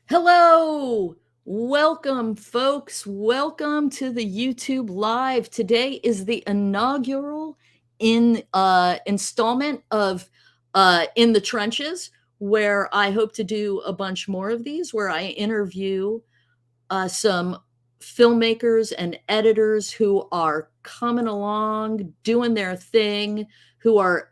Hello! Welcome, folks. Welcome to the YouTube Live. Today is the inaugural installment of In the Trenches, where I hope to do a bunch more of these, where I interview some filmmakers and editors who are coming along, doing their thing, who are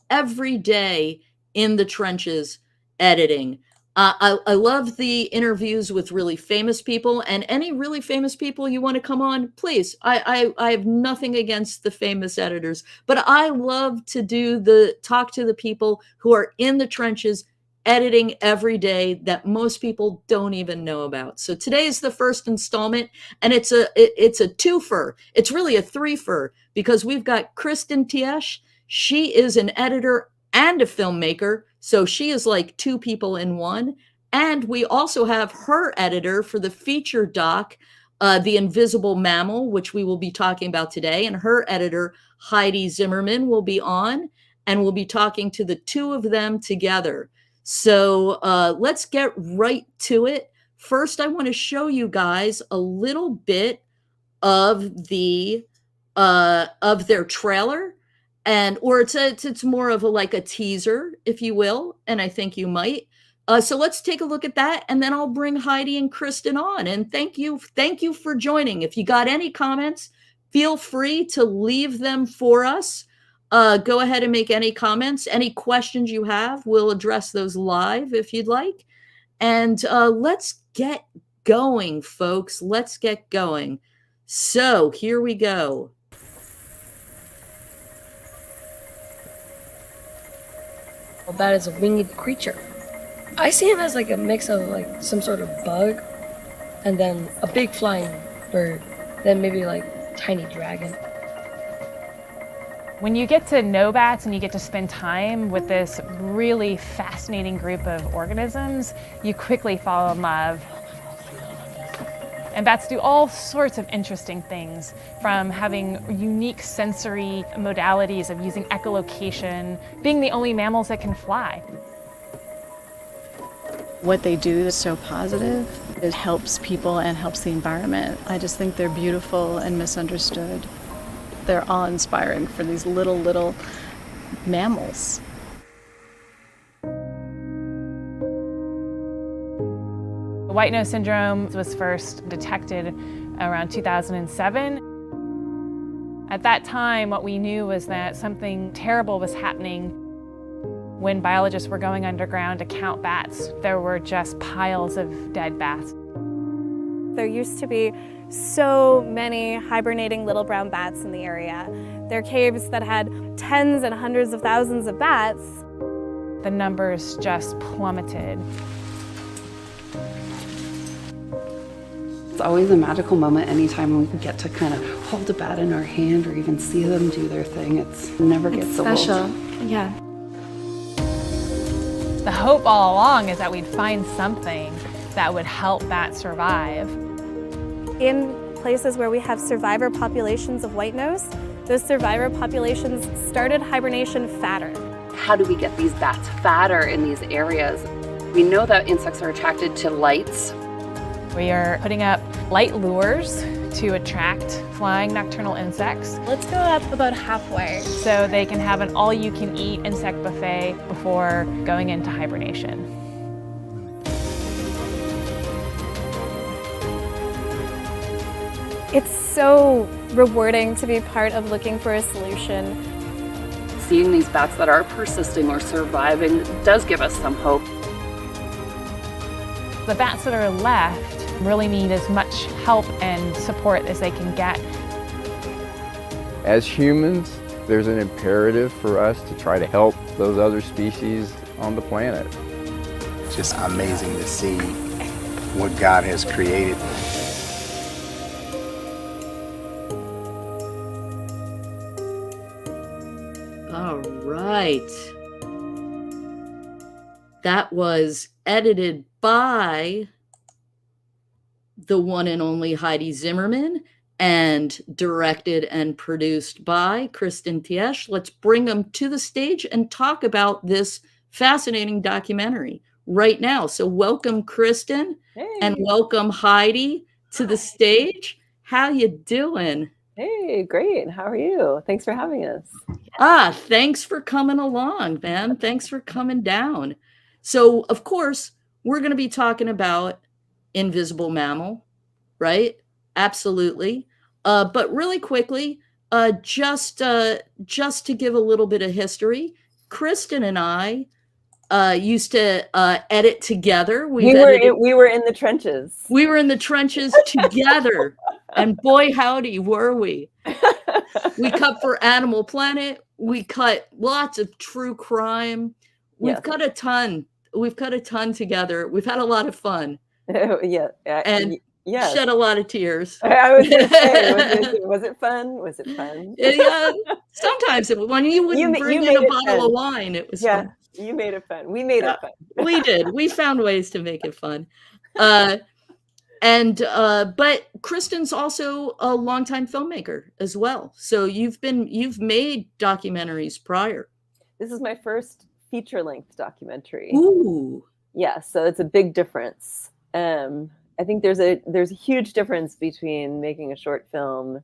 every day in the trenches editing. I love the interviews with really famous people, and any really famous people you want to come on, please. I have nothing against the famous editors, but I love to talk to the people who are in the trenches editing every day that most people don't even know about. So today is the first installment, and it's a twofer. It's really a threefer because we've got Kristin Tieche. She is an editor and a filmmaker, so she is like two people in one. And we also have her editor for the feature doc, The Invisible Mammal, which we will be talking about today. And her editor, Heidi Zimmerman, will be on, and we'll be talking to the two of them together. So let's get right to it. First, I want to show you guys a little bit of their trailer, or it's more of like a teaser, if you will, and I think you might. So let's take a look at that, and then I'll bring Heidi and Kristin on. And thank you for joining. If you got any comments, feel free to leave them for us. Go ahead and make any comments, any questions you have. We'll address those live if you'd like. And let's get going, folks. Let's get going. So here we go. Well, that is a winged creature. I see him as like a mix of like some sort of bug and then a big flying bird, then maybe like tiny dragon. When you get to know bats and you get to spend time with this really fascinating group of organisms, you quickly fall in love. And bats do all sorts of interesting things, from having unique sensory modalities of using echolocation, being the only mammals that can fly. What they do is so positive. It helps people and helps the environment. I just think they're beautiful and misunderstood. They're awe-inspiring for these little mammals. White nose syndrome was first detected around 2007. At that time, what we knew was that something terrible was happening. When biologists were going underground to count bats, there were just piles of dead bats. There used to be so many hibernating little brown bats in the area. There are caves that had tens and hundreds of thousands of bats. The numbers just plummeted. It's always a magical moment anytime we get to kind of hold a bat in our hand or even see them do their thing. It never gets old. Special, yeah. The hope all along is that we'd find something that would help bats survive. In places where we have survivor populations of white nose, those survivor populations started hibernation fatter. How do we get these bats fatter in these areas? We know that insects are attracted to lights. We are putting up light lures to attract flying nocturnal insects. Let's go up about halfway. So they can have an all-you-can-eat insect buffet before going into hibernation. It's so rewarding to be part of looking for a solution. Seeing these bats that are persisting or surviving does give us some hope. The bats that are left really need as much help and support as they can get. As humans, there's an imperative for us to try to help those other species on the planet. It's just amazing to see what God has created. All right. That was edited by the one and only Heidi Zimmerman and directed and produced by Kristin Tieche. Let's bring them to the stage and talk about this fascinating documentary. right now. So welcome, Kristin, and welcome, Heidi, to the stage. How you doing? Hey, great. How are you? Thanks for having us. Thanks for coming along, man. Thanks for coming down. So, of course, we're going to be talking about Invisible Mammal, right? Absolutely. But really quickly, just to give a little bit of history, Kristin and I used to edit together. We were in the trenches. We were in the trenches together, and boy, howdy, were we. We cut for Animal Planet. We cut lots of true crime. We've cut a ton. We've cut a ton together. We've had a lot of fun. And shed a lot of tears. I was going to say, was it fun? Was it fun? Yeah, sometimes when you wouldn't bring in a bottle of wine, it was fun. You made it fun. We made it fun. We did. We found ways to make it fun. But Kristin's also a longtime filmmaker as well. So you've made documentaries prior. This is my first feature-length documentary. Ooh. Yeah, so it's a big difference. I think there's a huge difference between making a short film,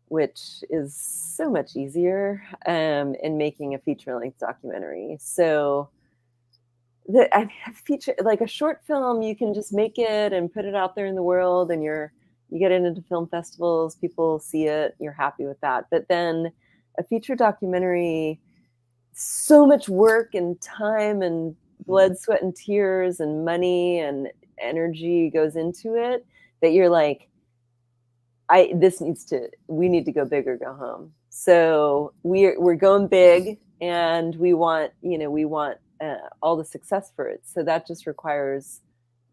which is so much easier, and making a feature-length documentary. So like a short film, you can just make it and put it out there in the world, and you get it into film festivals, people see it, you're happy with that. But then a feature documentary, so much work and time and blood, sweat, and tears and money and energy goes into it that you're like, we need to go big or go home. So we're going big, and we want all the success for it. So that just requires,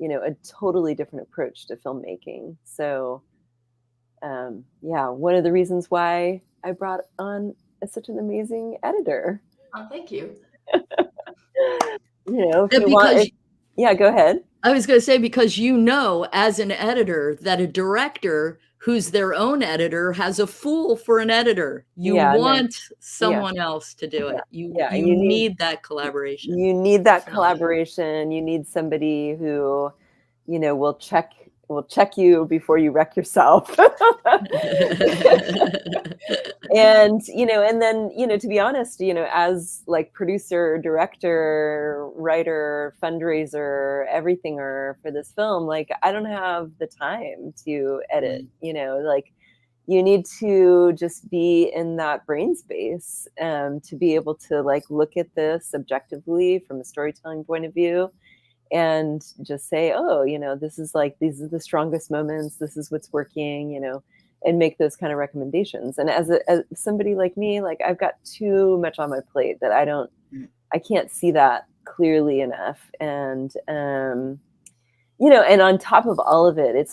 a totally different approach to filmmaking. So, one of the reasons why I brought on such an amazing editor. Oh, thank you. Go ahead. I was going to say, because as an editor, that a director who's their own editor has a fool for an editor. You want someone else to do it. You need that collaboration. You need that collaboration. You need somebody who, will check you before you wreck yourself. And then, to be honest, as like producer, director, writer, fundraiser, everythinger for this film, like I don't have the time to edit, like you need to just be in that brain space to be able to like look at this objectively from a storytelling point of view. And just say, these are the strongest moments. This is what's working, and make those kind of recommendations. And as somebody like me, like I've got too much on my plate that I can't see that clearly enough. And, and on top of all of it, it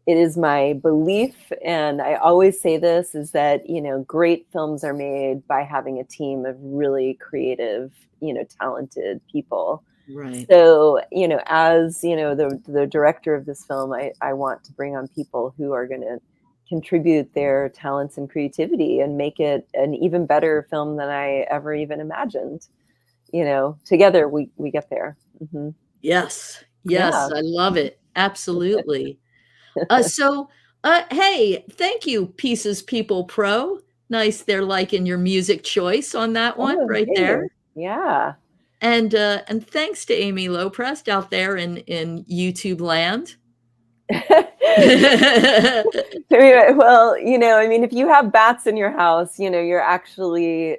is my belief. And I always say this is that, great films are made by having a team of really creative, talented people. Right. So, as, the director of this film, I want to bring on people who are going to contribute their talents and creativity and make it an even better film than I ever even imagined. Together we get there. Mm-hmm. Yes. I love it. Absolutely. Hey, thank you, Pieces People Pro. Nice. They're liking your music choice on that one there. Yeah. And thanks to Amy Loprest out there in YouTube land. Well, if you have bats in your house, you're actually,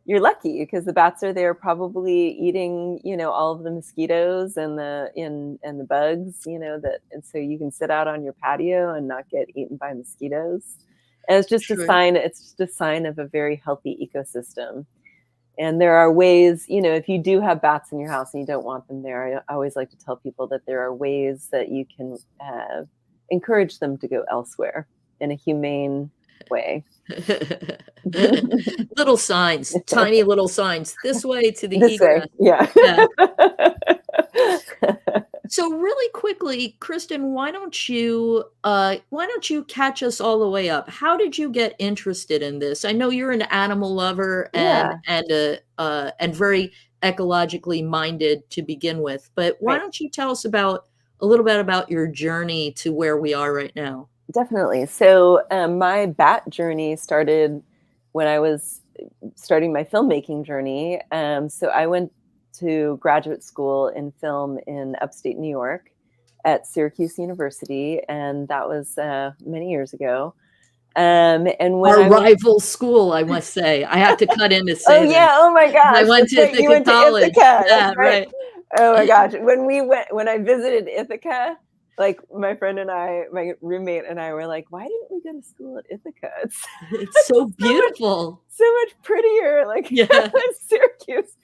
you're lucky because the bats are there probably eating, all of the mosquitoes and the bugs, and so you can sit out on your patio and not get eaten by mosquitoes. And it's just a sign. It's just a sign of a very healthy ecosystem. And there are ways, if you do have bats in your house and you don't want them there, I always like to tell people that there are ways that you can encourage them to go elsewhere in a humane way. Little signs, tiny little signs, this way to the egress. Yeah. So really quickly, Kristin, why don't you catch us all the way up? How did you get interested in this? I know you're an animal lover and ecologically minded to begin with. But why don't you tell us a little bit about your journey to where we are right now? Definitely. So my bat journey started when I was starting my filmmaking journey. So I went to graduate school in film in upstate New York at Syracuse University, and that was many years ago. And when our rival school, I must say, I have to cut in to say, oh yeah, oh my gosh, I went to Ithaca you went College. To Ithaca. Yeah, right. Oh my gosh, when I visited Ithaca, like my friend and I, my roommate and I were like, why didn't we go to school at Ithaca? It's so beautiful, so much prettier, like Syracuse.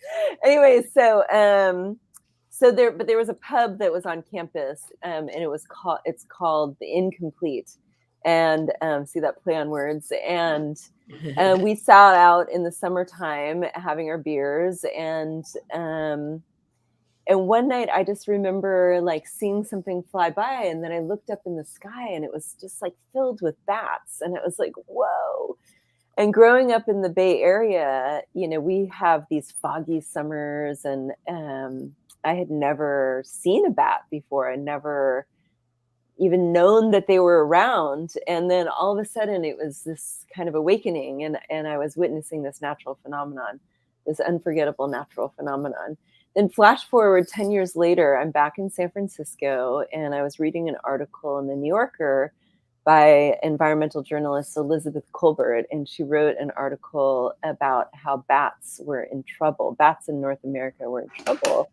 Anyway, so there was a pub that was on campus, and it's called the Incomplete, and see that play on words, and we sat out in the summertime having our beers, and one night I just remember like seeing something fly by, and then I looked up in the sky and it was just like filled with bats, and it was like, whoa. And growing up in the Bay Area, we have these foggy summers, and I had never seen a bat before. I never even known that they were around. And then all of a sudden it was this kind of awakening, and I was witnessing this natural phenomenon, this unforgettable natural phenomenon. Then flash forward 10 years later, I'm back in San Francisco, and I was reading an article in the New Yorker by environmental journalist Elizabeth Colbert, and she wrote an article about how bats were in trouble. Bats in North America were in trouble.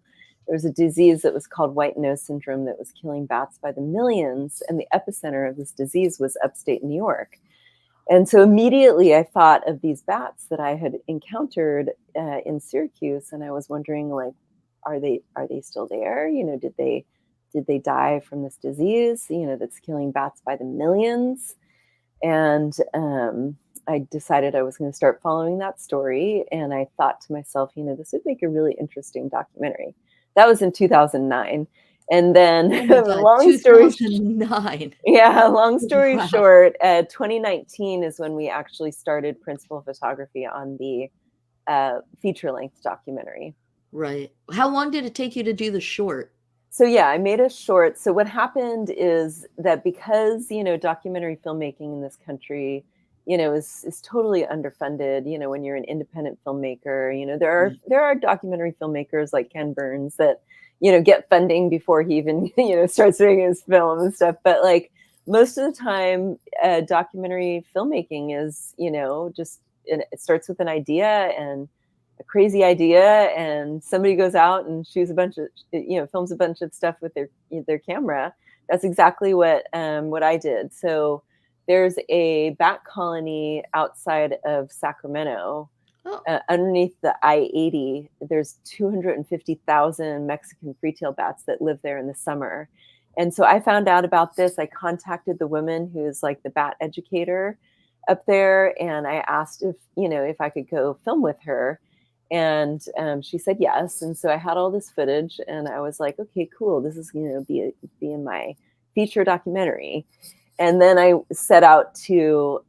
There was a disease that was called white nose syndrome that was killing bats by the millions, and the epicenter of this disease was upstate New York. And so immediately I thought of these bats that I had encountered in Syracuse, and I was wondering, like, are they still there? Did they die from this disease, that's killing bats by the millions? And I decided I was going to start following that story. And I thought to myself, this would make a really interesting documentary. That was in 2009. And then long story short, 2019 is when we actually started principal photography on the feature-length documentary. Right. How long did it take you to do the short? So I made a short. So what happened is that because, documentary filmmaking in this country, is totally underfunded. When you're an independent filmmaker, there are documentary filmmakers like Ken Burns that, get funding before he even, starts doing his film and stuff. But like most of the time, documentary filmmaking is, it starts with an idea, and a crazy idea, and somebody goes out and shoots films a bunch of stuff with their camera. That's exactly what I did. So there's a bat colony outside of Sacramento, underneath the I-80. There's 250,000 Mexican free-tail bats that live there in the summer. And so I found out about this. I contacted the woman who's like the bat educator up there, and I asked if I could go film with her. And she said yes. And so I had all this footage, and I was like, okay, cool. This is going to be in my feature documentary. And then I set out to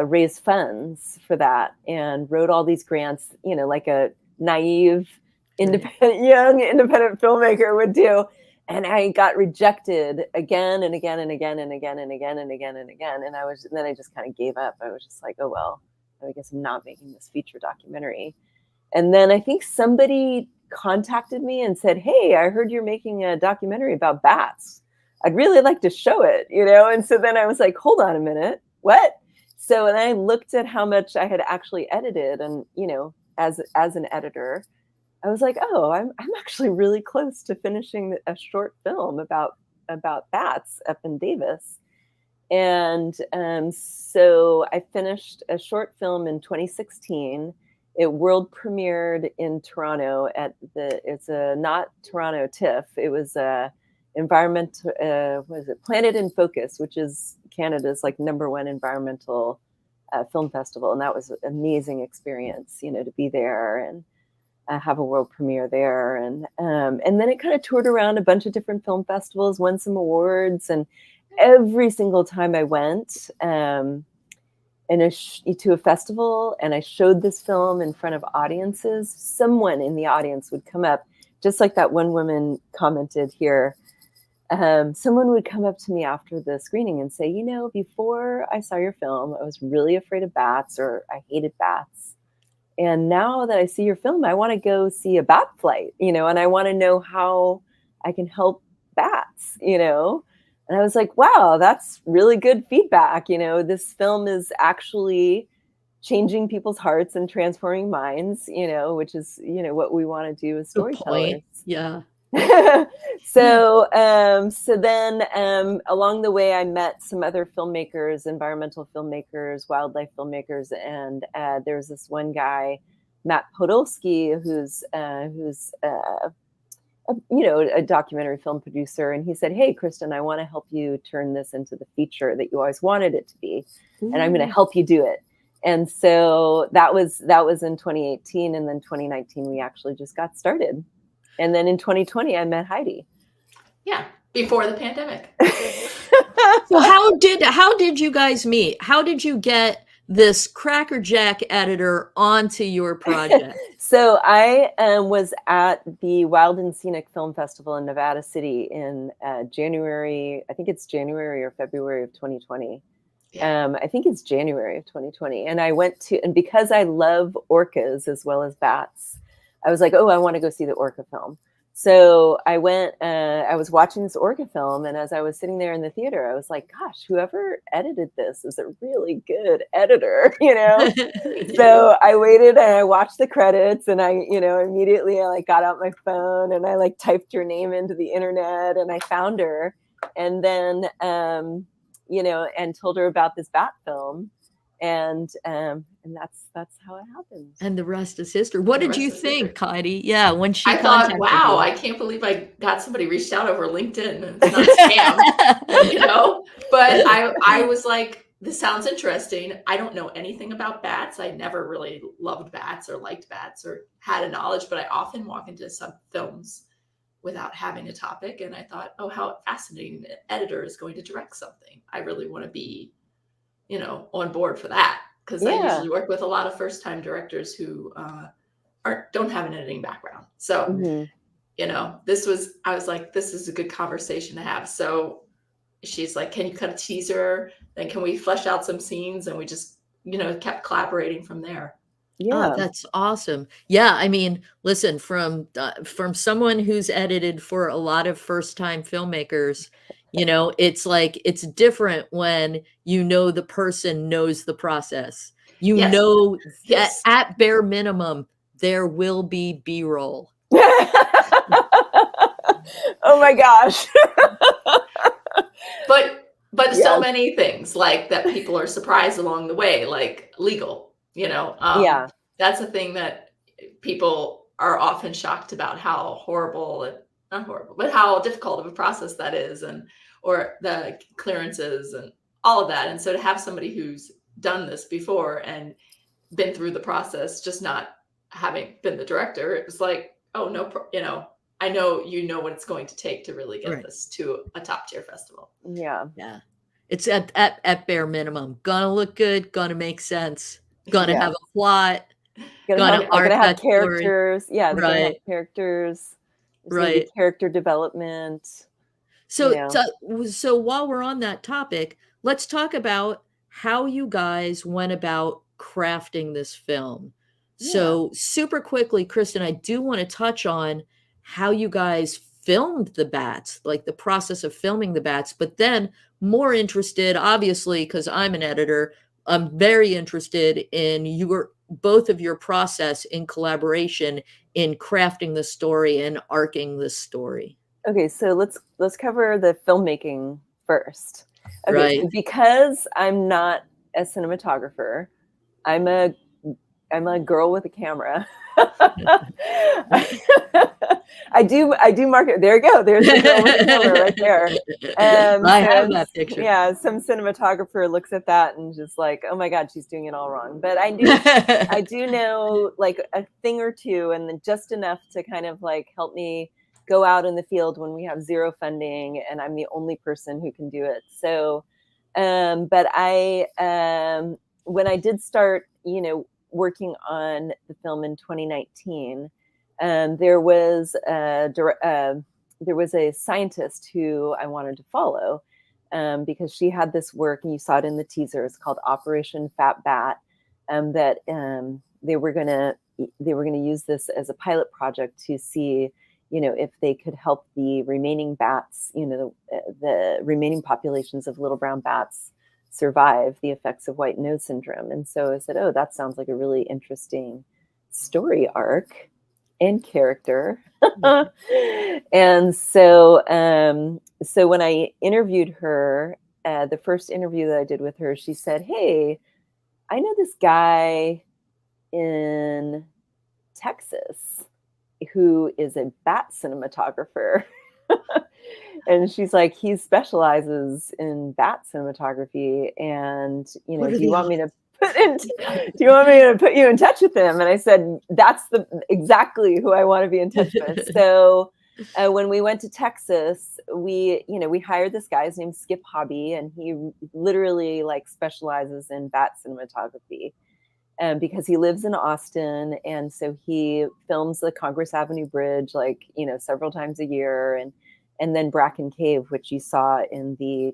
raise funds for that, and wrote all these grants, like a naive, young independent filmmaker would do. And I got rejected again and again and again and again and again and again and again. And then I just kind of gave up. I was just like, oh, well, I guess I'm not making this feature documentary. And then I think somebody contacted me and said, hey, I heard you're making a documentary about bats. I'd really like to show it, And so then I was like, hold on a minute, what? So then I looked at how much I had actually edited, and, as an editor, I was like, oh, I'm actually really close to finishing a short film about bats up in Davis. And so I finished a short film in 2016. It world premiered in Toronto it's not Toronto TIFF. It was a Planet in Focus, which is Canada's like #1 environmental film festival. And that was an amazing experience, to be there and have a world premiere there. And then it kind of toured around a bunch of different film festivals, won some awards. And every single time I went, to a festival, and I showed this film in front of audiences, someone in the audience would come up, just like that one woman commented here. Someone would come up to me after the screening and say, before I saw your film, I was really afraid of bats, or I hated bats. And now that I see your film, I want to go see a bat flight, and I want to know how I can help bats, And I was like, wow, that's really good feedback. This film is actually changing people's hearts and transforming minds, which is, what we want to do as storytellers. Yeah. So then along the way, I met some other filmmakers, environmental filmmakers, wildlife filmmakers, and there's this one guy, Matt Podolsky, who's a documentary film producer, and he said, "Hey, Kristin, I want to help you turn this into the feature that you always wanted it to be, and I'm going to help you do it." And so that was in 2018, and then 2019 we actually just got started. And then in 2020, I met Heidi. Yeah, before the pandemic. So how did you guys meet? How did you get this crackerjack editor onto your project? So I was at the Wild and Scenic Film Festival in Nevada City in January. I think it's January or February of 2020. I think it's January of 2020. And I went to, and because I love orcas as well as bats, I was like, oh, I want to go see the orca film. So I went, I was watching this orca film, and as I was sitting there in the theater, I was like, gosh, whoever edited this is a really good editor, So I waited and I watched the credits, and I, immediately I got out my phone and I typed your name into the internet, and I found her, and then, and told her about this bat film. And that's how it happened. And the rest is history. What did you think, Heidi? Yeah, when she I thought, wow, you. I can't believe I got somebody reached out over LinkedIn. And it's not scam, But I was like, this sounds interesting. I don't know anything about bats. I never really loved bats or liked bats or had a knowledge, but I often walk into some films without having a topic. And I thought, oh, how fascinating. An editor is going to direct something. I really want to be on board for that, because I usually work with a lot of first-time directors who don't have an editing background. So, I was like, this is a good conversation to have. So she's like, can you cut a teaser? Then can we flesh out some scenes? And we just, kept collaborating from there. Yeah, that's awesome. Yeah, I mean, listen, from someone who's edited for a lot of first-time filmmakers, it's like, it's different when the person knows the process. Yes. At bare minimum, there will be B-roll. Oh my gosh. But so many things like that people are surprised along the way, like legal, that's a thing that people are often shocked about, how not horrible, but how difficult of a process that is, or the clearances and all of that. And so to have somebody who's done this before and been through the process, just not having been the director, it was like, oh, no, I know what it's going to take to really get this to a top tier festival. Yeah. Yeah. It's at bare minimum. Gonna look good, gonna make sense, gonna have a plot, gonna have characters. Story. Yeah, they're gonna have characters. There's character development. So while we're on that topic, let's talk about how you guys went about crafting this film. Yeah. So super quickly, Kristin, I do want to touch on how you guys filmed the bats, like the process of filming the bats, but then more interested, obviously, because I'm an editor, I'm very interested in both of your process in collaboration in crafting the story and arcing the story. Okay, so let's cover the filmmaking first. Okay, right. So because I'm not a cinematographer, I'm a girl with a camera. I do market. There you go. There's the girl with the camera right there. I have that picture. Yeah, some cinematographer looks at that and just like, oh my God, she's doing it all wrong. But I do know like a thing or two, and then just enough to kind of like help me go out in the field when we have zero funding and I'm the only person who can do it. So, but I when I did start, working on the film in 2019, there was a scientist who I wanted to follow, because she had this work, and you saw it in the teaser. It's called Operation Fat Bat, that they were gonna use this as a pilot project to see, if they could help the remaining bats, the remaining populations of little brown bats survive the effects of white nose syndrome. And so I said, oh, that sounds like a really interesting story arc and character. And so when I interviewed her, the first interview that I did with her, she said, hey, I know this guy in Texas who is a bat cinematographer. And she's like, he specializes in bat cinematography. And, do you want me to put you in touch with him? And I said, that's exactly who I want to be in touch with. So when we went to Texas, we hired this guy. His name's Skip Hobby, and he literally specializes in bat cinematography. Because he lives in Austin, and so he films the Congress Avenue Bridge several times a year, and then Bracken Cave, which you saw in the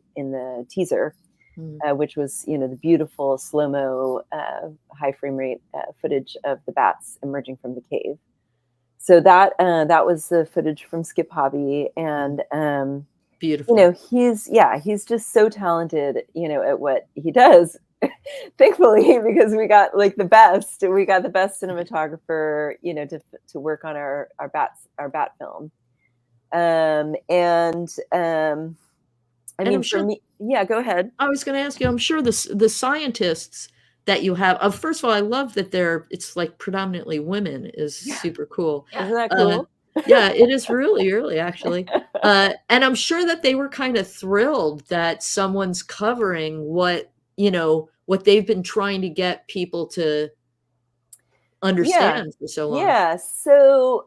teaser, which was the beautiful slow-mo high frame rate footage of the bats emerging from the cave. So that was the footage from Skip Hobby, and beautiful. He's just so talented, at what he does. Thankfully, because we got the best. We got the best cinematographer, to work on our bat film. I mean, for me, yeah, go ahead. I was going to ask you, I'm sure the scientists that you have, first of all, I love that it's predominantly women is super cool. Isn't that cool? Yeah, it is really, really, actually. And I'm sure that they were kind of thrilled that someone's covering what they've been trying to get people to understand for so long. Yeah. So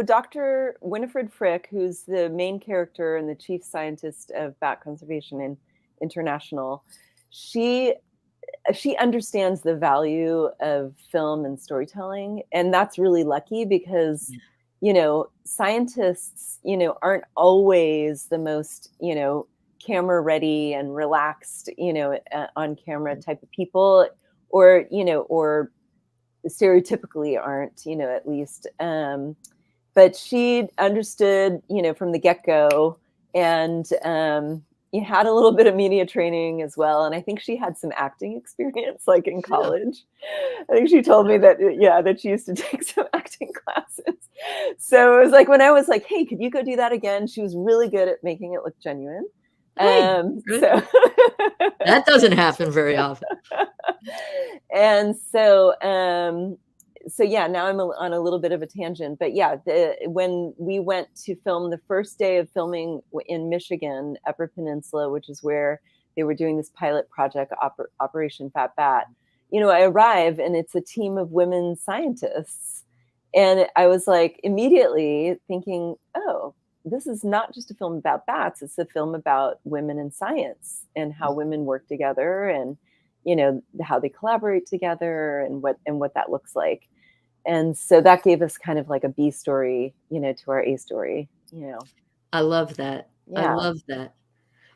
Dr. Winifred Frick, who's the main character and the chief scientist of Bat Conservation International, she understands the value of film and storytelling, and that's really lucky because scientists aren't always the most camera ready and relaxed on camera type of people, or stereotypically aren't, at least. But she understood, from the get-go, and had a little bit of media training as well. And I think she had some acting experience, in college. I think she told me that she used to take some acting classes. So it was when I was like, hey, could you go do that again? She was really good at making it look genuine. So that doesn't happen very often. And so now I'm on a little bit of a tangent, but when we went to film the first day of filming in Michigan, Upper Peninsula, which is where they were doing this pilot project, Operation Fat Bat, I arrive and it's a team of women scientists. And I was immediately thinking, oh, this is not just a film about bats, it's a film about women in science and how women work together, and how they collaborate together, and what that looks like. And so that gave us kind of a B story, to our A story, I love that. Yeah. I love that.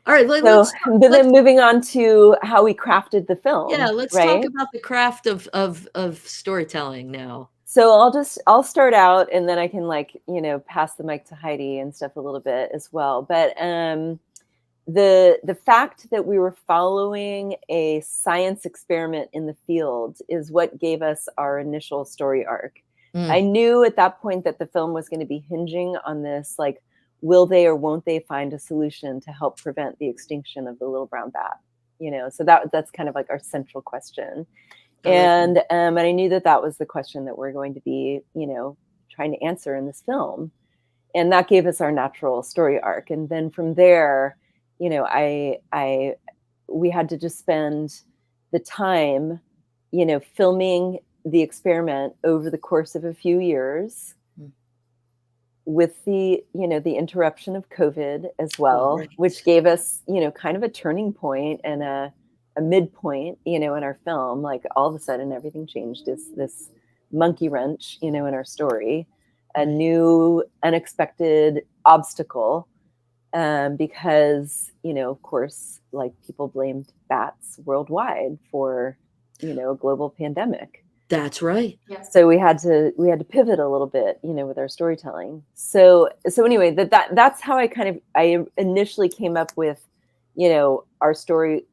All right. Then moving on to how we crafted the film. Yeah. Let's talk about the craft of storytelling now. So I'll start out, and then I can pass the mic to Heidi and stuff a little bit as well. But the fact that we were following a science experiment in the field is what gave us our initial story arc. I knew at that point that the film was going to be hinging on this, will they or won't they find a solution to help prevent the extinction of the little brown bat? So that's kind of our central question. And I knew that was the question that we're going to be, trying to answer in this film. And that gave us our natural story arc. And then from there, we had to just spend the time, filming the experiment over the course of a few years, with the interruption of COVID as well, which gave us, kind of a turning point and a a midpoint, in our film, like all of a sudden everything changed. Is this monkey wrench, in our story, a new unexpected obstacle, because, of course, like people blamed bats worldwide for, a global pandemic. That's right. Yeah. So we had to pivot a little bit, with our storytelling. So anyway, that's how I initially came up with, our story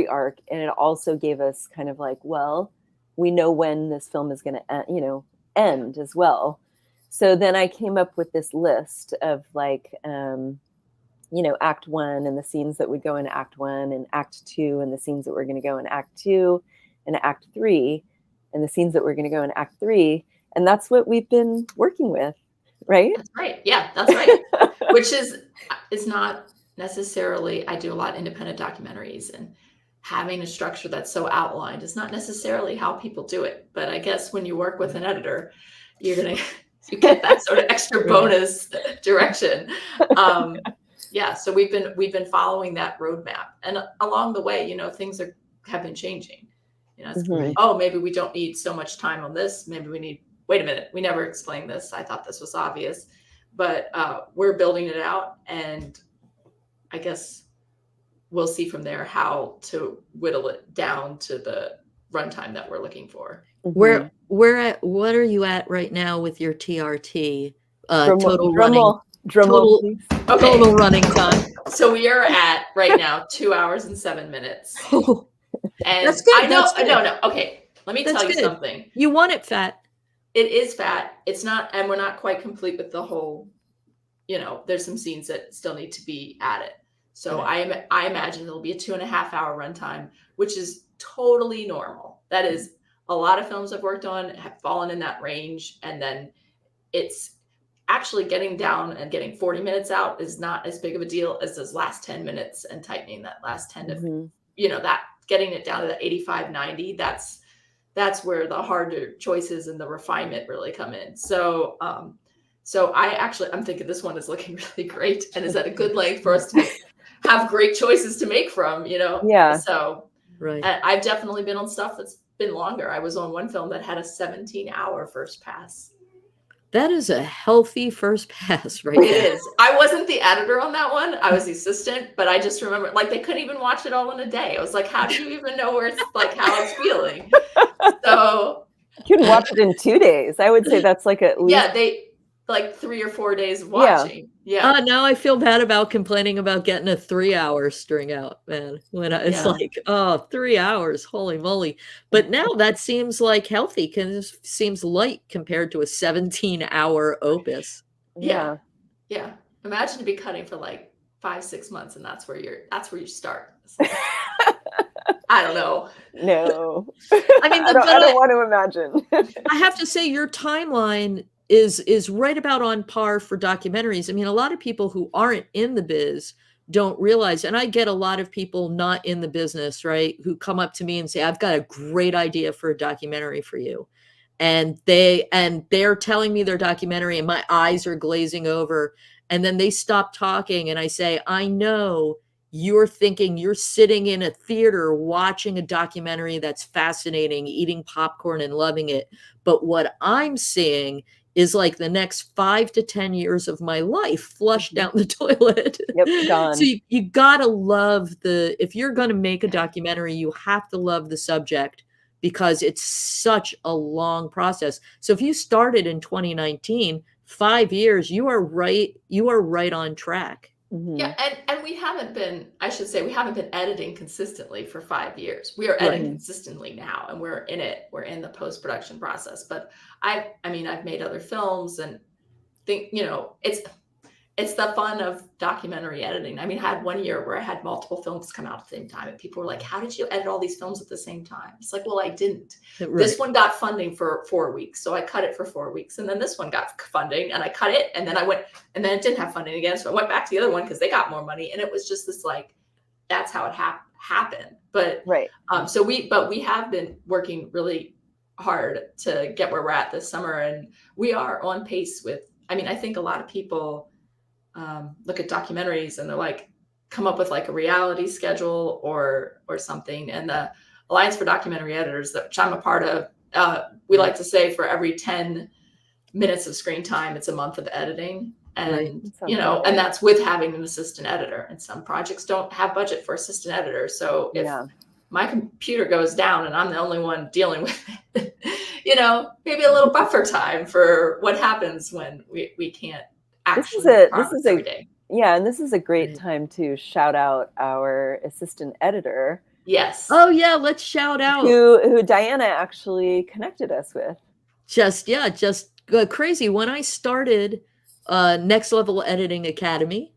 arc, and it also gave us kind of like, well, we know when this film is going to end as well. So then I came up with this list of like, Act 1 and the scenes that would go in Act 1, and Act 2 and the scenes that were going to go in Act 2, and Act 3 and the scenes that were going to go in Act 3. And that's what we've been working with, right? That's right. Yeah, that's right. Which is not necessarily, I do a lot of independent documentaries, and having a structure that's so outlined is not necessarily how people do it. But I guess when you work with an editor, you get that sort of extra bonus direction. Yeah, so we've been following that roadmap, and along the way, things have been changing. Oh, maybe we don't need so much time on this. Maybe we need. Wait a minute, we never explained this. I thought this was obvious, but we're building it out, and I guess we'll see from there how to whittle it down to the runtime that we're looking for. What are you at right now with your TRT? Total running time. So we are at right now 2 hours and 7 minutes. And that's good. I know. That's good. No. Okay, let me tell you something. You want it fat. It is fat. It's not, and we're not quite complete with the whole. There's some scenes that still need to be added. So I imagine it'll be a 2.5 hour runtime, which is totally normal. That is, a lot of films I've worked on have fallen in that range, and then it's actually getting down and getting 40 minutes out is not as big of a deal as those last 10 minutes and tightening that last 10 to, that getting it down to the 85, 90, that's where the harder choices and the refinement really come in. So, I'm thinking this one is looking really great and is at a good length for us to have great choices to make from, Yeah. So right. I've definitely been on stuff that's been longer. I was on one film that had a 17-hour first pass. That is a healthy first pass, right? It is. I wasn't the editor on that one. I was the assistant, but I just remember, like, they couldn't even watch it all in a day. I was like, how do you even know where it's like how it's feeling? So you can watch it in 2 days. I would say that's like at least. Yeah, they like 3 or 4 days of watching. Yeah. Now I feel bad about complaining about getting a 3 hour string out, man. When it's like, 3 hours, holy moly. But now that seems like healthy, because it seems light compared to a 17-hour opus. Yeah. Imagine to be cutting for like 5-6 months, and that's where you start. I don't know. No. I mean, I don't want to imagine. I have to say your timeline is right about on par for documentaries. I mean, a lot of people who aren't in the biz don't realize, and I get a lot of people not in the business, right, who come up to me and say, I've got a great idea for a documentary for you. And they're telling me their documentary, and my eyes are glazing over. And then they stop talking, and I say, I know you're thinking you're sitting in a theater watching a documentary that's fascinating, eating popcorn and loving it. But what I'm seeing is like the next 5 to 10 years of my life flushed down the toilet. Yep, gone. So you gotta love if you're going to make a documentary, you have to love the subject, because it's such a long process. So if you started in 2019, 5 years, you are right on track. Yeah, and we haven't been editing consistently for 5 years. We are editing consistently now, and we're in the post-production process. But I've made other films, and think, it's the fun of documentary editing. I mean, I had 1 year where I had multiple films come out at the same time, and people were like, how did you edit all these films at the same time? It's like, well, I didn't. Right. This one got funding for 4 weeks, so I cut it for 4 weeks. And then this one got funding, and I cut it, and then and then it didn't have funding again. So I went back to the other one because they got more money. And it was just this, like, that's how it happened. But right. We have been working really hard to get where we're at this summer, and we are on pace with, I think a lot of people look at documentaries and they're like, come up with like a reality schedule or something. And the Alliance for Documentary Editors, which I'm a part of, we like to say for every 10 minutes of screen time, it's a month of editing. And, and that's with having an assistant editor. And some projects don't have budget for assistant editors. So if my computer goes down and I'm the only one dealing with it, maybe a little buffer time for what happens when we can't actually every day. Yeah, and this is a great time to shout out our assistant editor. Yes. Oh yeah, let's shout out who Diana actually connected us with. Just crazy. When I started Next Level Editing Academy,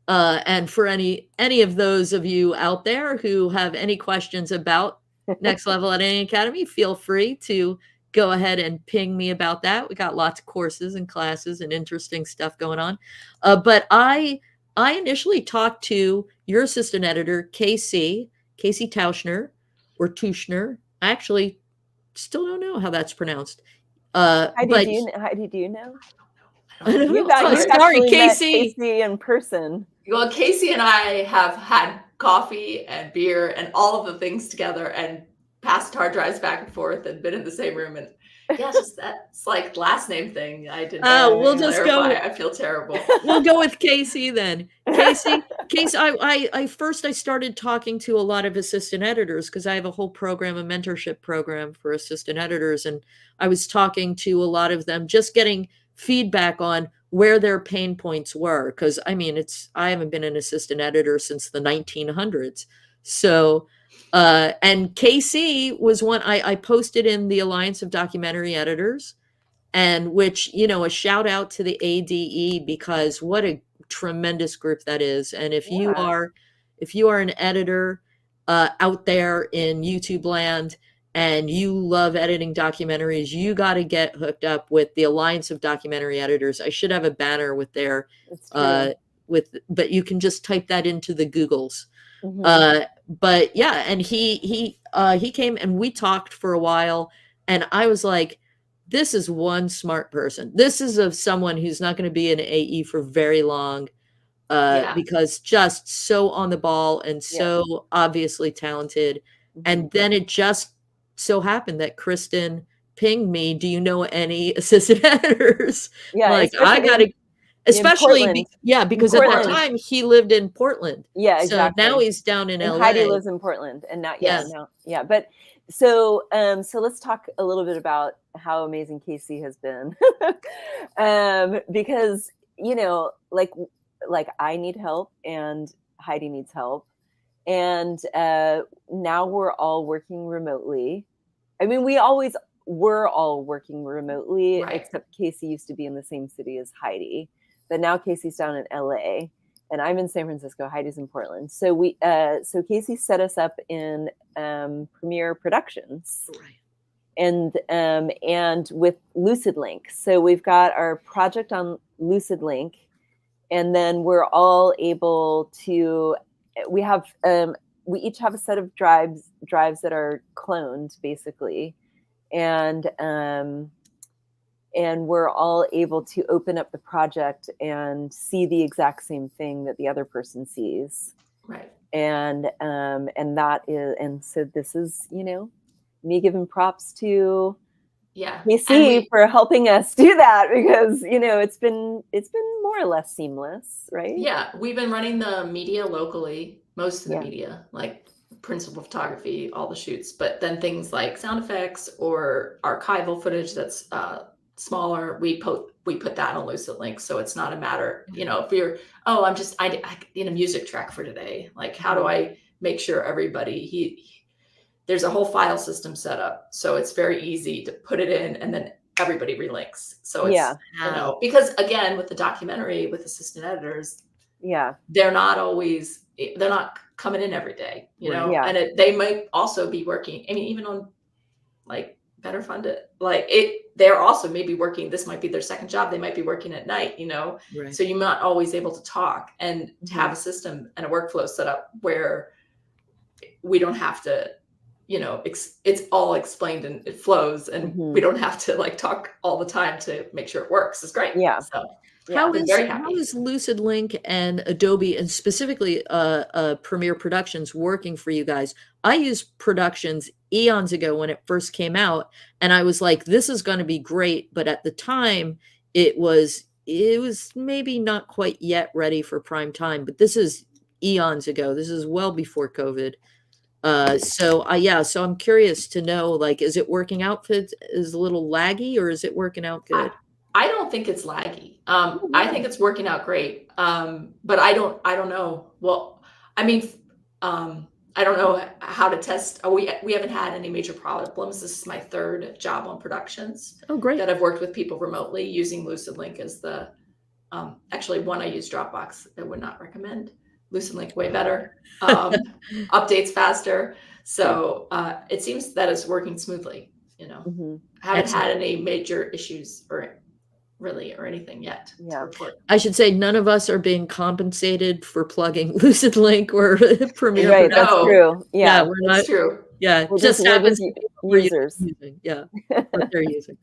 and for any of those of you out there who have any questions about Next Level Editing Academy, feel free to go ahead and ping me about that. We got lots of courses and classes and interesting stuff going on. But I initially talked to your assistant editor, Casey Tauschner, or Tushner. I actually still don't know how that's pronounced. Heidi, do you know? I don't know. Sorry, Casey. Casey in person. Well, Casey and I have had coffee and beer and all of the things together and passed hard drives back and forth and been in the same room. And that's like last name thing. I didn't. We'll just go. I feel terrible. We'll go with Casey then. Casey. I started talking to a lot of assistant editors because I have a whole program, a mentorship program for assistant editors, and I was talking to a lot of them, just getting feedback on where their pain points were. Because I haven't been an assistant editor since the 1900s, so. And KC was one I posted in the Alliance of Documentary Editors, and which, a shout out to the ADE, because what a tremendous group that is. And if you are an editor out there in YouTube land and you love editing documentaries, you got to get hooked up with the Alliance of Documentary Editors. I should have a banner with their but you can just type that into the Googles. Mm-hmm. But yeah, and he came and we talked for a while, and I was like, this is one smart person. This is of someone who's not going to be an AE for very long, because just so on the ball and so obviously talented. Mm-hmm. And then it just so happened that Kristin pinged me, do you know any assistant editors? Yeah, like I got to. Especially, because at that time he lived in Portland. Yeah, exactly. So now he's down in LA. Heidi lives in Portland, and not But so let's talk a little bit about how amazing Casey has been, because like I need help and Heidi needs help, and now we're all working remotely. I mean, we always were all working remotely, except Casey used to be in the same city as Heidi. But now Casey's down in LA and I'm in San Francisco. Heidi's in Portland. So so Casey set us up in Premiere Productions, and with LucidLink. So we've got our project on LucidLink, and then we're all able to. We each have a set of drives that are cloned, basically, and we're all able to open up the project and see the exact same thing that the other person sees. Right. And so this is, me giving props to KC for helping us do that, because, it's been more or less seamless, right? Yeah. We've been running the media locally, most of the media, like principal photography, all the shoots, but then things like sound effects or archival footage that's smaller, we put that on LucidLink, so it's not a matter, if you're I need a music track for today, like how do I make sure everybody there's a whole file system set up, so it's very easy to put it in and then everybody relinks. So it's because again, with the documentary, with assistant editors, they're not coming in every day, and they might also be working, I mean, even on like better funded, like they're also maybe working, this might be their second job, they might be working at night, so you're not always able to talk, and to have a system and a workflow set up where we don't have to, it's all explained and it flows, and we don't have to like talk all the time to make sure it works. It's great. How been is very how happy. is Lucid Link and Adobe, and specifically Premiere Productions, working for you guys? I used Productions eons ago when it first came out, and I was like, "This is going to be great," but at the time, it was maybe not quite yet ready for prime time. But this is eons ago. This is well before COVID. So I'm curious to know, like, is it working out? Is a little laggy, or is it working out good? I don't think it's laggy. I think it's working out great. But I don't know. Well, I mean, I don't know how to test. We haven't had any major problems. This is my third job on Productions. Oh, great. That I've worked with people remotely using Lucid Link as the, actually one I use Dropbox. I would not recommend. Lucid Link way better. Updates faster. So it seems that it's working smoothly. Haven't had any major issues or anything yet. Yeah. To report. I should say none of us are being compensated for plugging Lucid Link or Premiere. Right, that's true. Yeah, we're not. That's true. Yeah, We're just happens just to be what users. you're using. Yeah, what they're using.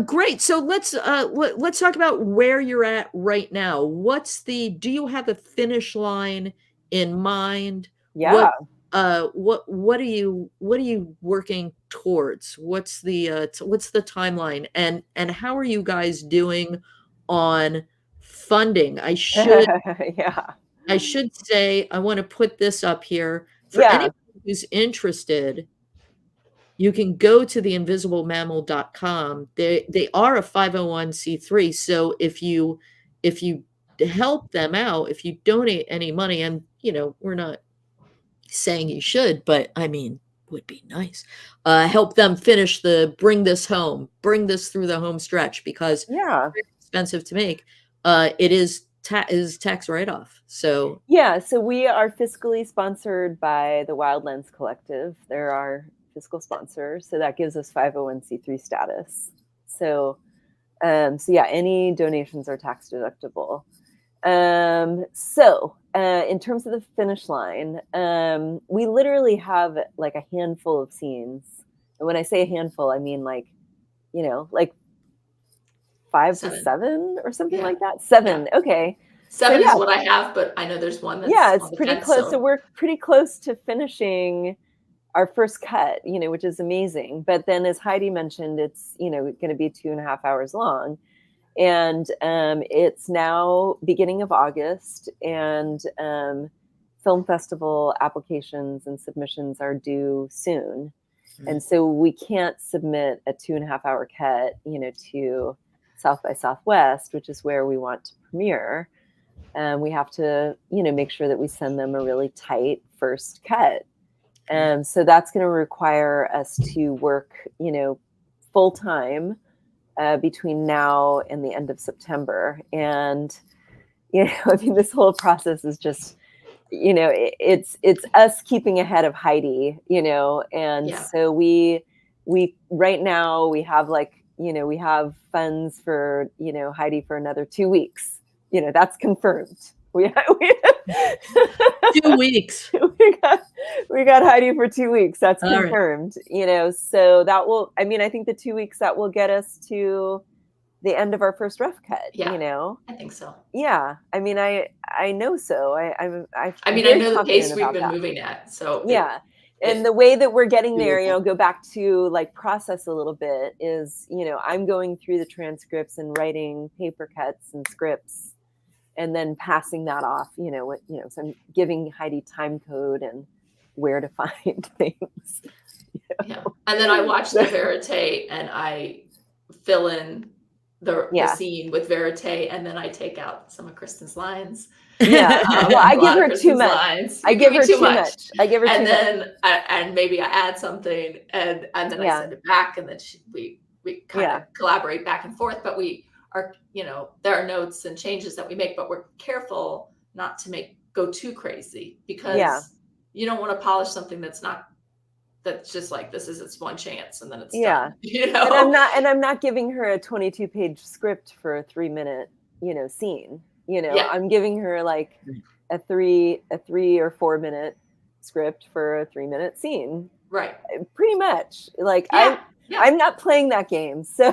Great. So let's talk about where you're at right now. Do you have a finish line in mind? Yeah. What are you working towards? What's the timeline, and how are you guys doing on funding? I should I should say, I want to put this up here for anyone who's interested. You can go to the invisiblemammal.com. They are a 501c3. So if you help them out, if you donate any money, and we're not saying you should, but I mean, would be nice. Help them bring this home, bring this through the home stretch, because it's very expensive to make. It is tax write-off. So so we are fiscally sponsored by the Wildlands Collective. They're our fiscal sponsor, so that gives us 501c3 status. So any donations are tax deductible. In terms of the finish line, we literally have like a handful of scenes. And when I say a handful, I mean like 5 to 7 or something like that. 7. Yeah. Okay. 7 is what I have, but I know there's one that's it's pretty close. So we're pretty close to finishing our first cut, which is amazing. But then, as Heidi mentioned, it's going to be 2.5 hours long. And it's now beginning of August, and film festival applications and submissions are due soon. Mm-hmm. And so we can't submit a 2.5 hour cut, to South by Southwest, which is where we want to premiere. We have to, make sure that we send them a really tight first cut. So that's going to require us to work, full time between now and the end of September. And, this whole process is just, it's us keeping ahead of Heidi, and so we right now we have we have funds for, Heidi for another 2 weeks, that's confirmed. We 2 weeks. we got Heidi for 2 weeks. That's confirmed. Right. So that will. I mean, I think the 2 weeks that will get us to the end of our first rough cut. Yeah, I think so. Yeah, I mean, I know so. I know the pace we've been moving at. So and the way that we're getting there, go back to like process a little bit is, I'm going through the transcripts and writing paper cuts and scripts. And then passing that off, so I'm giving Heidi time code and where to find things. Yeah. And then I watch the verite and I fill in the scene with verite, and then I take out some of Kristin's lines. Yeah. Well, I give her too much. I give her too much. I give her too much. And maybe I add something and then I send it back, and then we kind of collaborate back and forth, but we are, there are notes and changes that we make, but we're careful not to go too crazy, because you don't want to polish something that's just like, this is its one chance and then it's done. And I'm not giving her a 22-page script for a 3-minute, scene. I'm giving her like a 3 or 4 minute script for a 3-minute scene. Right. Pretty much. Like I'm not playing that game. So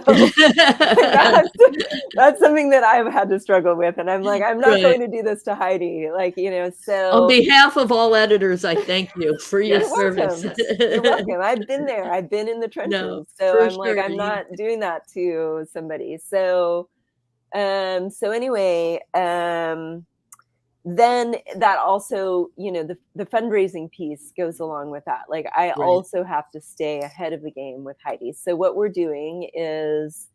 that's something that I've had to struggle with. And I'm like, I'm not going to do this to Heidi. Like, so. On behalf of all editors, I thank you for your service. You're welcome. I've been there. I've been in the trenches. No, so I'm sure. like, I'm not doing that to somebody. So, anyway, then that also, the fundraising piece goes along with that. Like I also have to stay ahead of the game with Heidi. So what we're doing is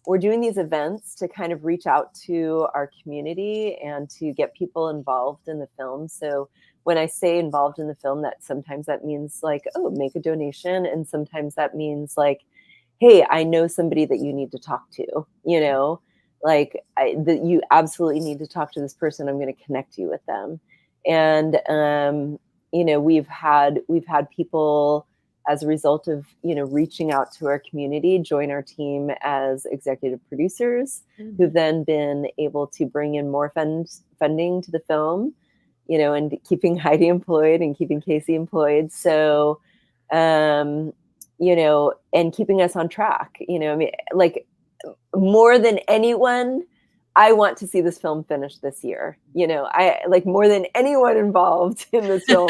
we're doing these events to kind of reach out to our community and to get people involved in the film. So when I say involved in the film, that sometimes that means like, oh, make a donation. And sometimes that means like, hey, I know somebody that you need to talk to, like you absolutely need to talk to this person. I'm going to connect you with them. And, we've had people as a result of, reaching out to our community, join our team as executive producers who've then been able to bring in more funding to the film, and keeping Heidi employed and keeping Casey employed. So, and keeping us on track, like, more than anyone, I want to see this film finished this year. I like more than anyone involved in this film.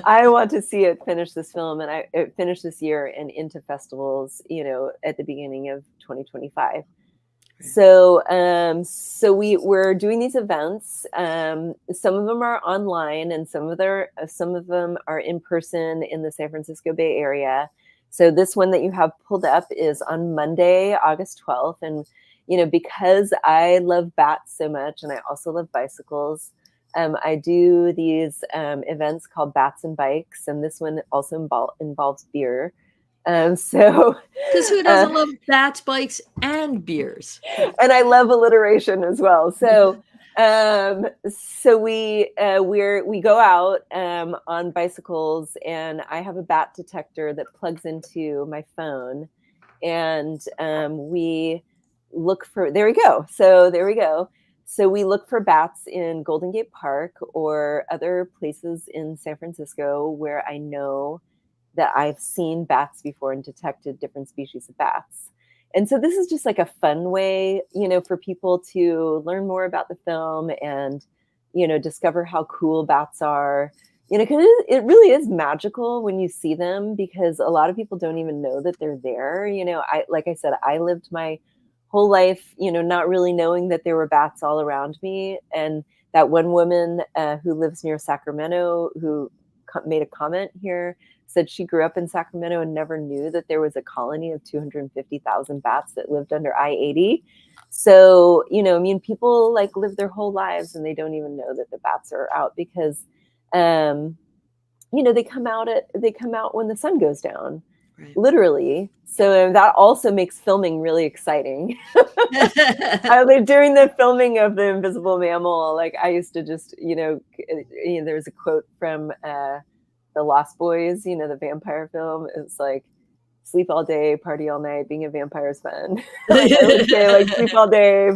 I want to see it finish this film and it finish this year and into festivals, at the beginning of 2025. So, we're doing these events. Some of them are online and some of them are in person in the San Francisco Bay Area. So this one that you have pulled up is on Monday, August 12th. And, because I love bats so much and I also love bicycles, I do these events called Bats and Bikes. And this one also involves beer. Because who doesn't love bats, bikes, and beers? And I love alliteration as well. So we go out on bicycles, and I have a bat detector that plugs into my phone, and we look for. There we go. So we look for bats in Golden Gate Park or other places in San Francisco where I know that I've seen bats before and detected different species of bats. And so this is just like a fun way, for people to learn more about the film and, discover how cool bats are, because it really is magical when you see them, because a lot of people don't even know that they're there. Like I said, I lived my whole life, not really knowing that there were bats all around me. And that one woman who lives near Sacramento, who made a comment here, said she grew up in Sacramento and never knew that there was a colony of 250,000 bats that lived under I-80. So, people like live their whole lives and they don't even know that the bats are out because, they come out when the sun goes down, literally. So that also makes filming really exciting. During the filming of The Invisible Mammal, like I used to just, there's a quote from, The Lost Boys, the vampire film. It's like, sleep all day, party all night, being a vampire is fun. I would say like sleep all day,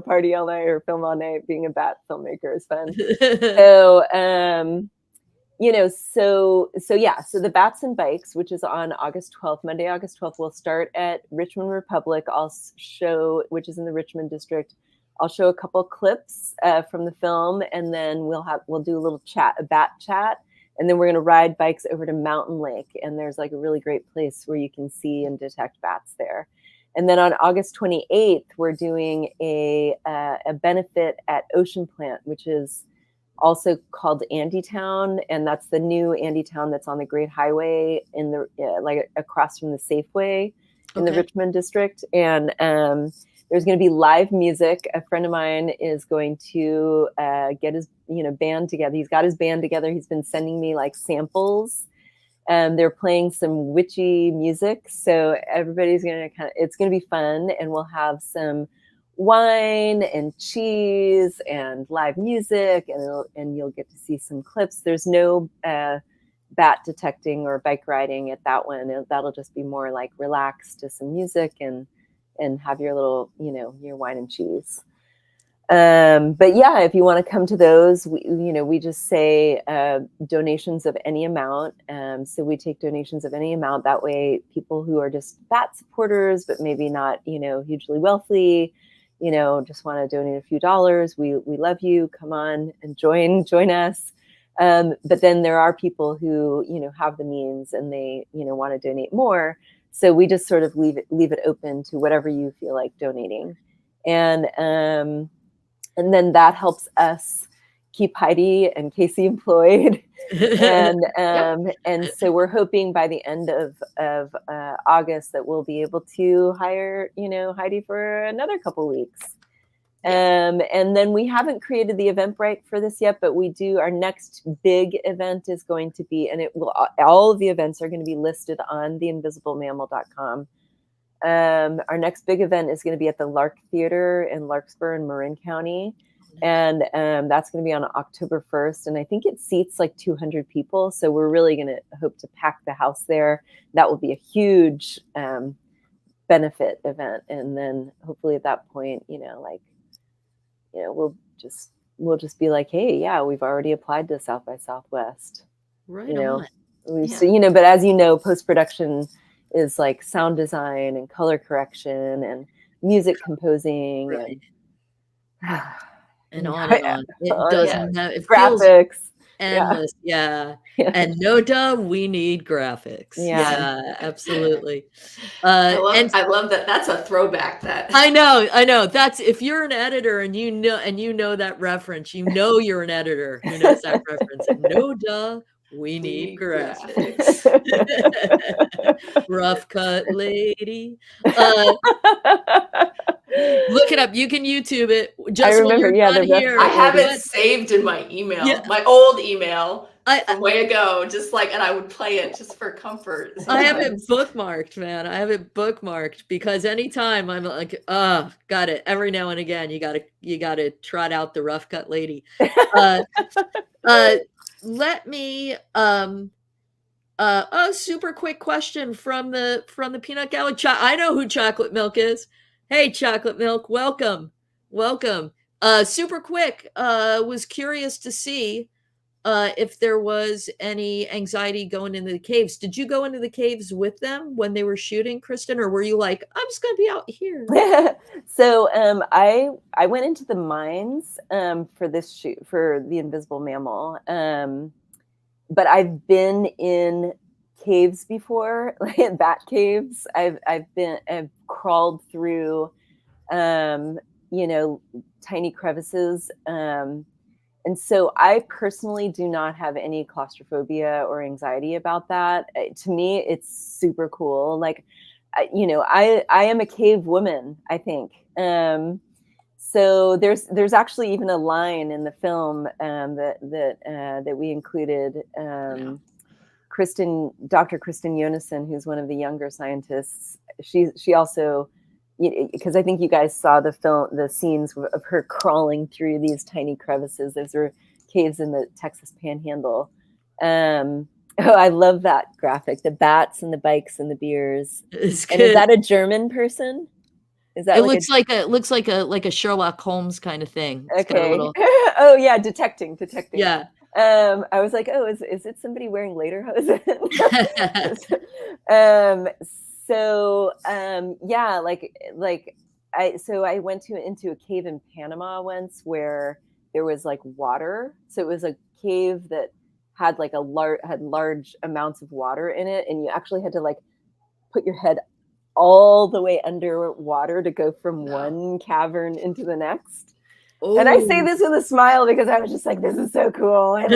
party all night, or film all night, being a bat filmmaker is fun. So, so the Bats and Bikes, which is on August 12th, Monday, August 12th, we'll start at Richmond Republic. Which is in the Richmond district. I'll show a couple clips from the film, and then we'll do a little a bat chat. And then we're going to ride bikes over to Mountain Lake. And there's like a really great place where you can see and detect bats there. And then on August 28th, we're doing a benefit at Ocean Plant, which is also called Andytown. And that's the new Andytown that's on the Great Highway in the across from the Safeway in the Richmond district. And there's going to be live music. A friend of mine is going to get his band together. He's got his band together. He's been sending me like samples. They're playing some witchy music. So everybody's going to it's going to be fun. And we'll have some wine and cheese and live music. And you'll get to see some clips. There's no bat detecting or bike riding at that one. That'll just be more like relaxed to some music and have your little, your wine and cheese. But yeah, if you want to come to those, we just say donations of any amount. So we take donations of any amount. That way, people who are just bat supporters, but maybe not, hugely wealthy, just want to donate a few dollars. We love you. Come on and join us. But then there are people who, have the means and they, want to donate more. So we just sort of leave it open to whatever you feel like donating. And then that helps us keep Heidi and Casey employed. And so we're hoping by the end of August that we'll be able to hire, Heidi for another couple weeks. And then we haven't created the Eventbrite for this yet, but we do. Our next big event is going to be, and all of the events are going to be listed on theinvisiblemammal.com. Our next big event is going to be at the Lark Theater in Larkspur in Marin County. And that's going to be on October 1st. And I think it seats like 200 people. So we're really going to hope to pack the house there. That will be a huge benefit event. And then hopefully at that point, we'll just be like, hey, yeah, we've already applied to South by Southwest. Right on. So, but as you know, post-production is like sound design and color correction and music composing and on and on. It doesn't have it graphics. Endless, and no duh, we need graphics. Yeah, absolutely. I love that. That's a throwback. That I know. That's if you're an editor and you know that reference, you're an editor who knows that reference. And no duh, we need graphics. Rough cut lady. Look it up. You can YouTube it. Just when you're done here. I have it saved in my email, my old email from way ago. And I would play it just for comfort. Sometimes. I have it bookmarked, man. I have it bookmarked because anytime I'm like, got it. Every now and again, you gotta trot out the rough cut lady. Let me super quick question from the peanut gallery. I know who Chocolate Milk is. Hey, Chocolate Milk, welcome. Super quick, was curious to see if there was any anxiety going into the caves. Did you go into the caves with them when they were shooting, Kristin, or were you like, I'm just going to be out here? So I went into the mines for this shoot for The Invisible Mammal, but I've been in caves before, like bat caves. I've crawled through, tiny crevices. And so I personally do not have any claustrophobia or anxiety about that. To me, it's super cool. Like, I am a cave woman, I think. So there's actually even a line in the film that we included. Dr. Kristin Jonassen, who's one of the younger scientists, she also, because I think you guys saw the scenes of her crawling through these tiny crevices. Those were caves in the Texas Panhandle. I love that graphic, the bats and the bikes and the beers. And is that a German person? Is that it looks like a Sherlock Holmes kind of thing. It's okay. Oh yeah, detecting. Yeah. I was like, is it somebody wearing lederhosen? I went into a cave in Panama once where there was like water. So it was a cave that had like had large amounts of water in it, and you actually had to like put your head all the way under water to go from one cavern into the next. Ooh. And I say this with a smile because I was just like, this is so cool. And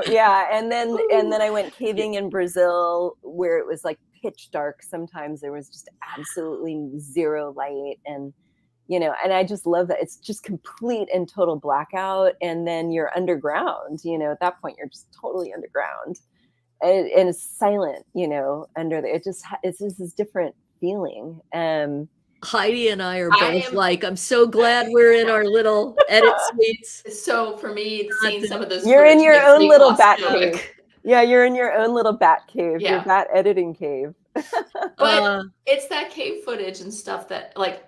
yeah. And then I went caving in Brazil where it was like pitch dark. Sometimes there was just absolutely zero light. And, and I just love that. It's just complete and total blackout. And then you're underground, at that point, you're just totally underground. And it's silent, under there. It's just this different feeling. Heidi and I are both I'm so glad we're in our little edit suites. So for me, seeing some of those, you're in your own little bat cave. Yeah, you're in your own little bat cave, your bat editing cave. But it's that cave footage and stuff that, I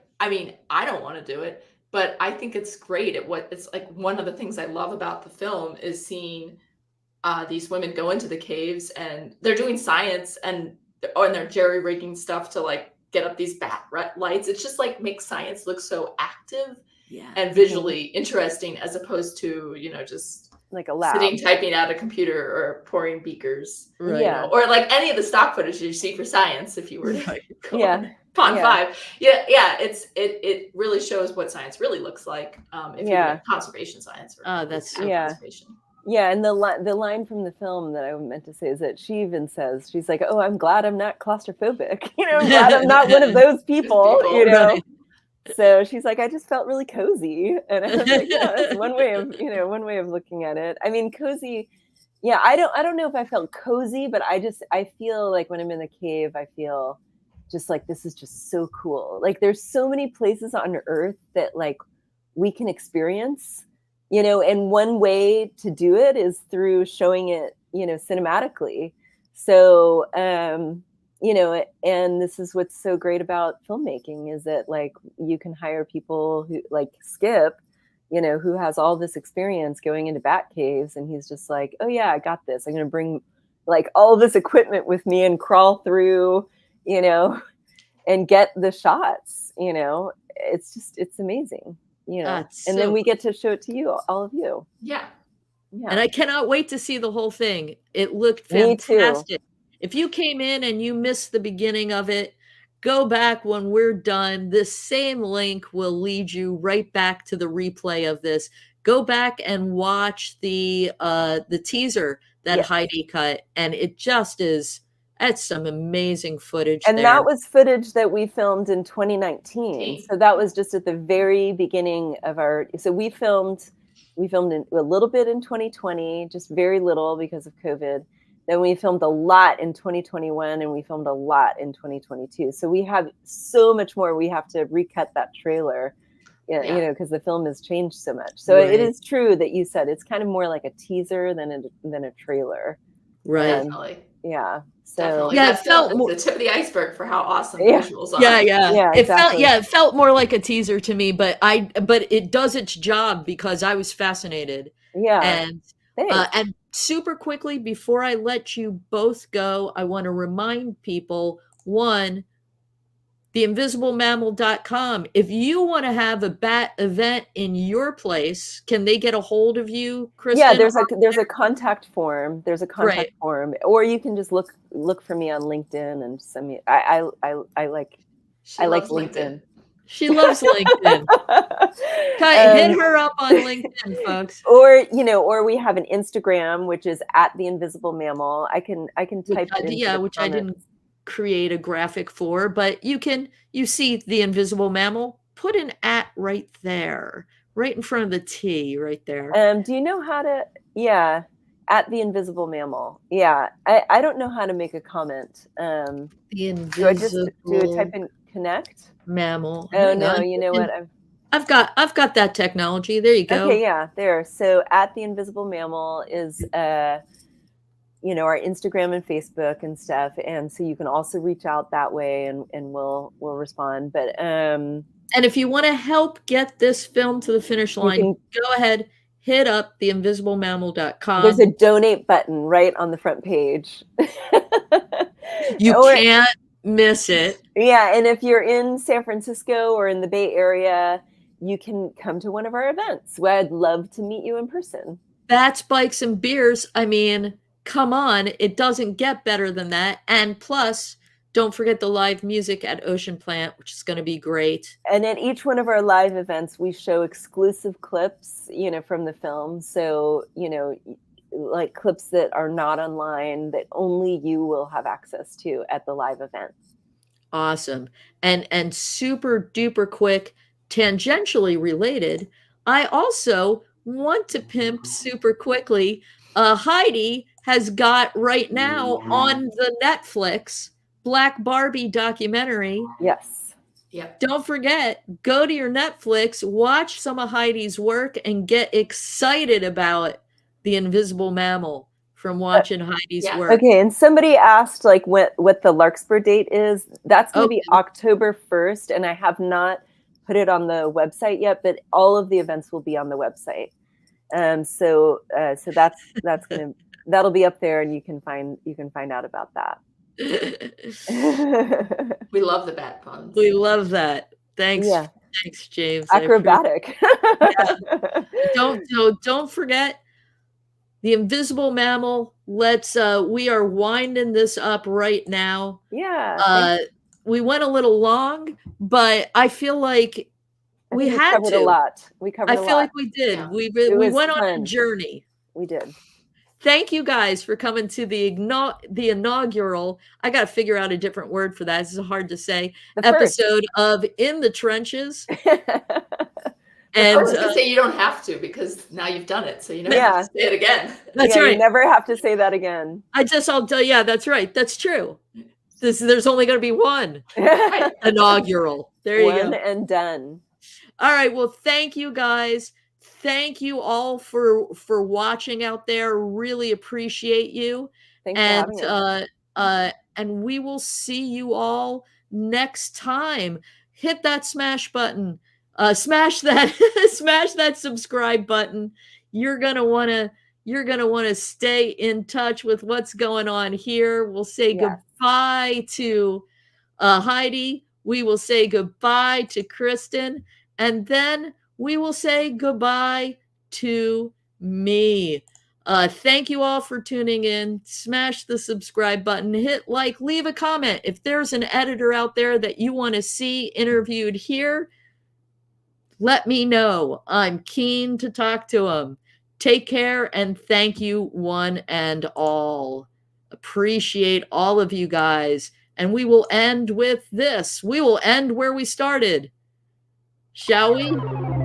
don't want to do it, but I think it's great at what it's like. One of the things I love about the film is seeing these women go into the caves and they're doing science and they're jerry rigging stuff to like get up these bat lights. It's just like makes science look so active and visually interesting, as opposed to, you know, just like a lab sitting typing out a computer or pouring beakers, Right. you know, or like any of the stock footage you see for science. If you were to go on Pond 5, it really shows what science really looks like. If you're doing conservation science, or that's conservation. Yeah, and the line from the film that I meant to say is that she even says, she's like, "Oh, I'm glad I'm not claustrophobic. You know, I'm glad I'm not one of those people." You know, right. So she's like, "I just felt really cozy," and I was like, "Yeah, that's one way of looking at it." I mean, cozy. Yeah, I don't know if I felt cozy, but I feel like when I'm in the cave, I feel just like this is just so cool. Like there's so many places on Earth that like we can experience. You know, and one way to do it is through showing it, you know, cinematically. So, you know, and this is what's so great about filmmaking is that like you can hire people who like Skip, you know, who has all this experience going into bat caves, and he's just like, "Oh yeah, I got this. I'm going to bring like all this equipment with me and crawl through, you know, and get the shots, you know." It's amazing. You know, and then we get to show it to you, all of you. Yeah. And I cannot wait to see the whole thing. It looked fantastic. If you came in and you missed the beginning of it, go back when we're done. This same link will lead you right back to the replay of this. Go back and watch the teaser that Heidi cut, and it just is. That's some amazing footage. And that was footage that we filmed in 2019. So that was just at the very beginning of so we filmed a little bit in 2020, just very little because of COVID. Then we filmed a lot in 2021 and we filmed a lot in 2022. So we have so much more. We have to recut that trailer, you know, because the film has changed so much. So it is true that you said it's kind of more like a teaser than a trailer. Right. Definitely. Yeah. So definitely. Yeah, it felt the tip of the iceberg for how awesome the visuals are. Yeah. Exactly. It felt more like a teaser to me, but it does its job because I was fascinated. Yeah. And super quickly before I let you both go, I want to remind people, one, theinvisiblemammal.com. If you want to have a bat event in your place, can they get a hold of you, Kristin? Yeah, there's a contact form. There's a contact form, or you can just look for me on LinkedIn and send me. I like LinkedIn. She loves LinkedIn. Hit her up on LinkedIn, folks. Or we have an Instagram, which is @theinvisiblemammal. I can type it in. Which I didn't create a graphic for, but you see the Invisible Mammal, put an @ right there, right in front of the T right there. Do you know how to @theinvisiblemammal? Yeah, I don't know how to make a comment. The do I just type in connect mammal? Oh no, you know what, I've got that technology. There you go. Okay, yeah, there. So @theinvisiblemammal is our Instagram and Facebook and stuff, and so you can also reach out that way, and we'll respond. But and if you want to help get this film to the finish line, go ahead, hit up theinvisiblemammal.com. There's a donate button right on the front page. You can't miss it. Yeah, and if you're in San Francisco or in the Bay Area, you can come to one of our events. I'd love to meet you in person. Bats, bikes, and beers. I mean, come on, it doesn't get better than that. And plus, don't forget the live music at Ocean Plant, which is going to be great. And at each one of our live events, we show exclusive clips, from the film. So, like clips that are not online that only you will have access to at the live event. Awesome. And super duper quick, tangentially related, I also want to pimp super quickly. Heidi has got right now on the Netflix Black Barbie documentary. Yes. Yep. Don't forget, go to your Netflix, watch some of Heidi's work, and get excited about The Invisible Mammal from watching Heidi's work. Okay, and somebody asked what the Larkspur date is. That's going to be October 1st, and I have not put it on the website yet, but all of the events will be on the website. So that'll be up there, and you can find out about that. We love the bat puns. We love that. Thanks. Yeah. Thanks, James. Acrobatic. Don't forget the Invisible Mammal. We are winding this up right now. Yeah. We went a little long, but I feel like we covered a lot. I feel like we did. Yeah. We went on a journey. We did. Thank you guys for coming to the inaugural, I got to figure out a different word for that. This is hard to say, episode of In the Trenches. And I was going to say you don't have to, because now you've done it. So you never have to say it again. That's right. You never have to say that again. I'll tell you, yeah, that's right. That's true. There's only going to be one inaugural. There you go. One and done. All right. Well, thank you guys. Thank you all for watching out there. Really appreciate you. Thanks for having us. And we will see you all next time. Hit that smash button. Smash that subscribe button. You're gonna wanna stay in touch with what's going on here. We'll say goodbye to Heidi. We will say goodbye to Kristin, and then we will say goodbye to me. Thank you all for tuning in. Smash the subscribe button, hit like, leave a comment. If there's an editor out there that you want to see interviewed here, let me know. I'm keen to talk to them. Take care, and thank you one and all. Appreciate all of you guys. And we will end with this. We will end where we started. Shall we?